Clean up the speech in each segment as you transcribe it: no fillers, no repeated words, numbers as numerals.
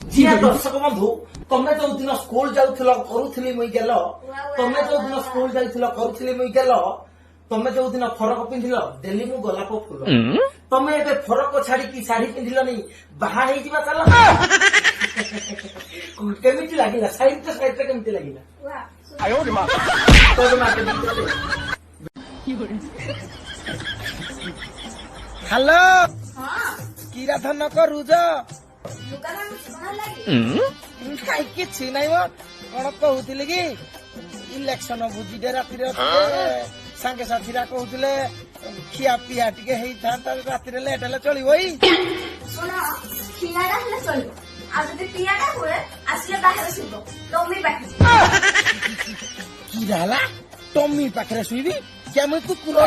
जी दर्शक बंधु तमे जो दिन स्कूल जाऊल करुली मुई गेल तमे जो दिन स्कूल जाइल करुली मुई गेल तमे जो दिन फरक पिंधिल डेली मु गोलाप फूल तमे ए फरक छाड़ी की शाढ़ी पिंधिल नहीं बाहा जा चल केमिति लागिला साइड केमिति लागिला हेलो कीरा धन करुज କିଛି ନାଇଁ ମ କଣ କହୁଥିଲି କି ଇଲେକ୍ସନ ବୁଝିଟେ ରାତିରେ ସାଙ୍ଗେ ସାଥିରା କହୁଥିଲେ ଖିଆ ପିଆ ଟିକେ ହେଇଥାନ୍ତା ରାତିରେ ଲେଟ୍ ହେଲେ ଚଳିବ ଶୁଣ ଖିଆଟା ହେଲେ ଚଳିବ ଆଉ ଯଦି ପିଆଟା ହୁଏ ଆସିଲେ ବାହାରେ ଶୁଭ ଟମି ପାଖରେ କିରା ହେଲା ଟମି ପାଖରେ ଶୁଇବି କେମିତି କୁକୁର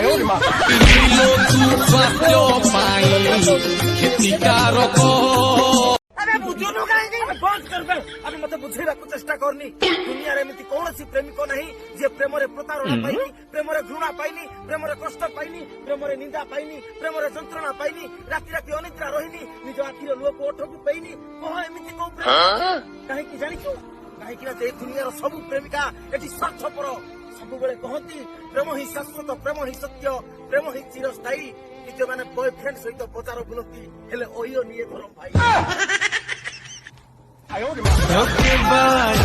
बुझुनु कहीं बंद कर अभी मत बुझेगा चेष्टा करनी दुनिया रे एमती कौन सी प्रेमिक नहीं जे प्रेम रे प्रतारणा पाइनी प्रेम रे घृणा पाइनी प्रेम रे कष्ट पाइनी प्रेम रे निंदा पाइनी प्रेम रे जंत्रणा पाइनी राति राति अनिद्रा रहिनी निज आखिर लोक ओठकु पाइनी कह एमती को प्रेम काहे कि जानि छु काहे कि जे दुनिया रो सब प्रेमिका एठी स्वार्थपर सब बेले कहती प्रेम ही शाश्वत प्रेम ही सत्य प्रेम ही चिरस्थायी जो मैंने बॉयफ्रेंड सहित बजार बुलती हेले ओहियो निये धरम भाई धोखेबाज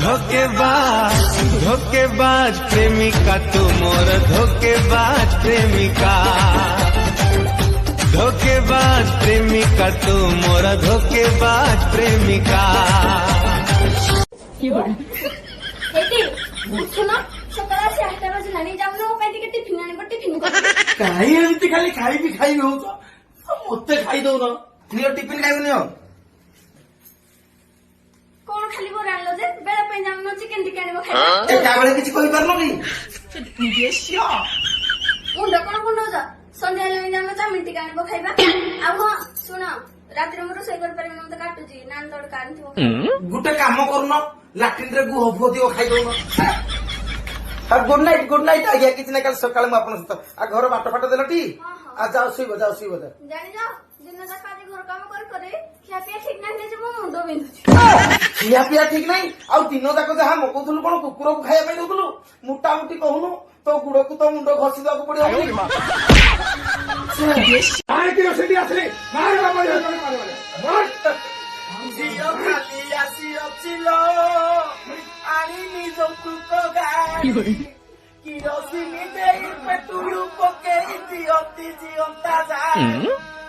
धोखेबाज धोखेबाज प्रेमिका तू मोर धोखेबाज प्रेमिका धोखेबाज प्रेमिका तू मोर धोखेबाज प्रेमिका सकाळ से 8 बजे नानी जाऊन कहीं टिके टिफिन आनी टिफिन काई एमती खाली खाई भी खाई हो मते खाई दउन नियो टिफिन खाइबनी हो कौन खाली वो रान लो जे बेला पे जाम चिकन टिके आनी खाइबा ए काबळे किछि कहि परलो की देशिया मुंड कोन मुंड जा संध्या ले जाम चाउमिन टिके आनी खाइबा आ हो सुन रात्रि में रोसई कर पारे मते काटू जी नान तड़का आनथिबो गुटे काम करनो लैट्रिन रे गुह फोदियो खाई दउन गुड नाइट आज्ञा किसी ना कल सकाल में आपन सहित आ घर बाट फाट देल टी आ जाओ सुइबो जानी जाओ दिन जाका घर काम करे खिया पिया ठीक नाही जे मो मुंड बिंधुची खिया पिया ठीक नाही आ दिन जाक जहा मकौथुलु कोन कुकुर को खाया पे दउथुलु मुटा मुटी कहूनु तो गुड़ को तो मुंड घसी दक पड़ियो आय कि सेठी आसले मारला पड़ियो मत जियो खाली आसी अचिलो आनी निजो कुको गाई किरोसिनी देई पेटुलु पकेई दियती जियंता जा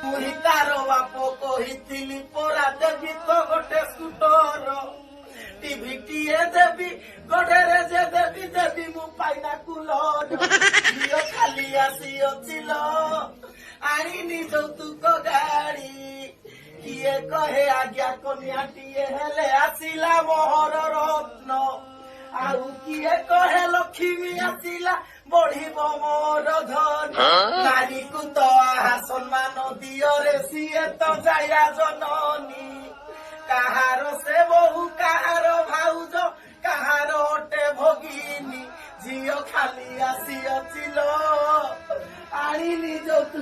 पुरी तारो बापो कहितिली पोरा देबी तो गोटे स्कूटर टीवी टीए देबी गोडरे जे देबी देबी मु पाइना कुलर जियो खाली आसी अचिलो आनी निजो तुको गाड़ी किए कहे आज्ञा कन्याटीए हेले आसिला मोहर रत्न आउ किए कहे लक्ष्मी आसिला बढ़िब मोर धन नारी को तो आहा सम्मान दियो रे सिए तो जाया जननी काहार से बहु काहार भाउज काहार अटे भगिनी झियो खाली आसी अचिलो आनी निज तू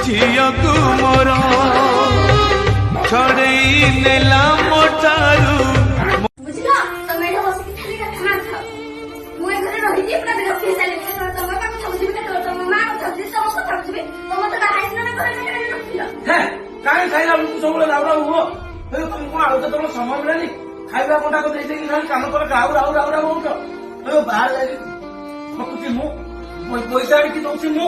झियकु मोर छड़ई नेला मोटारू बुझला तमे एठो बस के खाली खाना खाओ मु ए घरे रहि जे पूरा दिन ऑफिस आले तमे का କଥା बुझिबे त तम मां କଥା बुझि तम କଥା बुझिबे तम त बाहाई न करे न रखिला हे काहे खाइला लोक सब ले राउरा हो हे तुम कोन आउ त तुम समय मिलनी खाइबा कोटा को देई देई खाली काम कर राउ राउ राउ राउ हो हे बाहर जाई मकुची मु पैसा कि दउची मु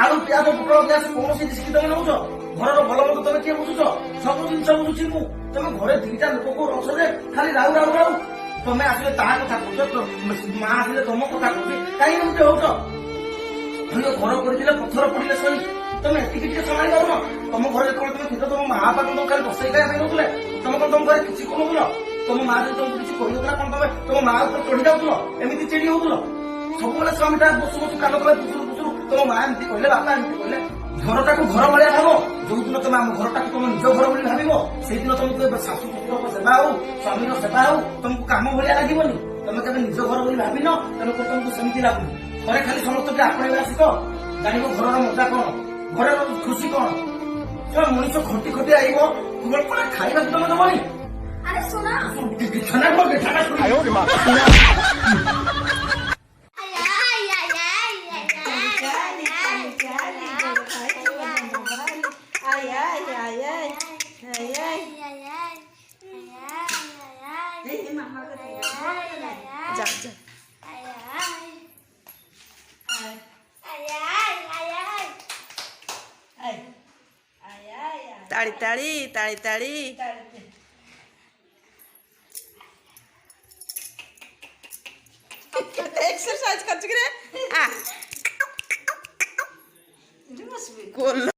आलू पियाज पुटल ग्यास कौन जिनिस कि तुम नौच घर भल मत तुम किए बुझुच सब जिन बुझुची मु तुम घरे दीटा लोक को रस दे खाली राउ राउ राउ तुम आसले ता कथा कह माँ आसले तुम कथा कह कहीं एमती हो घर कर पत्थर पड़े सही तुम एति संभाली पार तुम घर जो तुम थे तुम माँ बापा तुम खाली बसई खाया नौले तुम कौन तुम घर किसी कहूल तुम माँ जो तुमको किसी कहला कौन तुम माँ ऊपर चढ़ी जाऊल एमती चिड़ी होल सब स्वामीटा बसु बसु कान तले बुसुरु बुसुरु तुम माँ एमती कहले बापा एमती कहले घरटा को घर भाया भाव जो दिन तुम आम घरटा तुम निज घर भाव से दिन तुमको शाशु शशुर सेवा हो स्वामी सेवा हो तुमको कम भाया लगे तुम कभी निज घर भाव तेणुक तुमको सेमती लगुनि घरे खाली समस्त आपणे शिख जान घर मजा कौन घर खुशी कौन ମଣିଷ ଖଟି ଖଟି ଆଇବ ତୁମର କଣ ଖାଇବାକୁ ତମେ ଦବନି আরে শোনা ବିଛଣା କଣ ବିଛଣା ଶୁଣି যা যা তাড়ি তাড়ি তাড়ি তাড়ি এক্সারসাইজ করছি রে করলো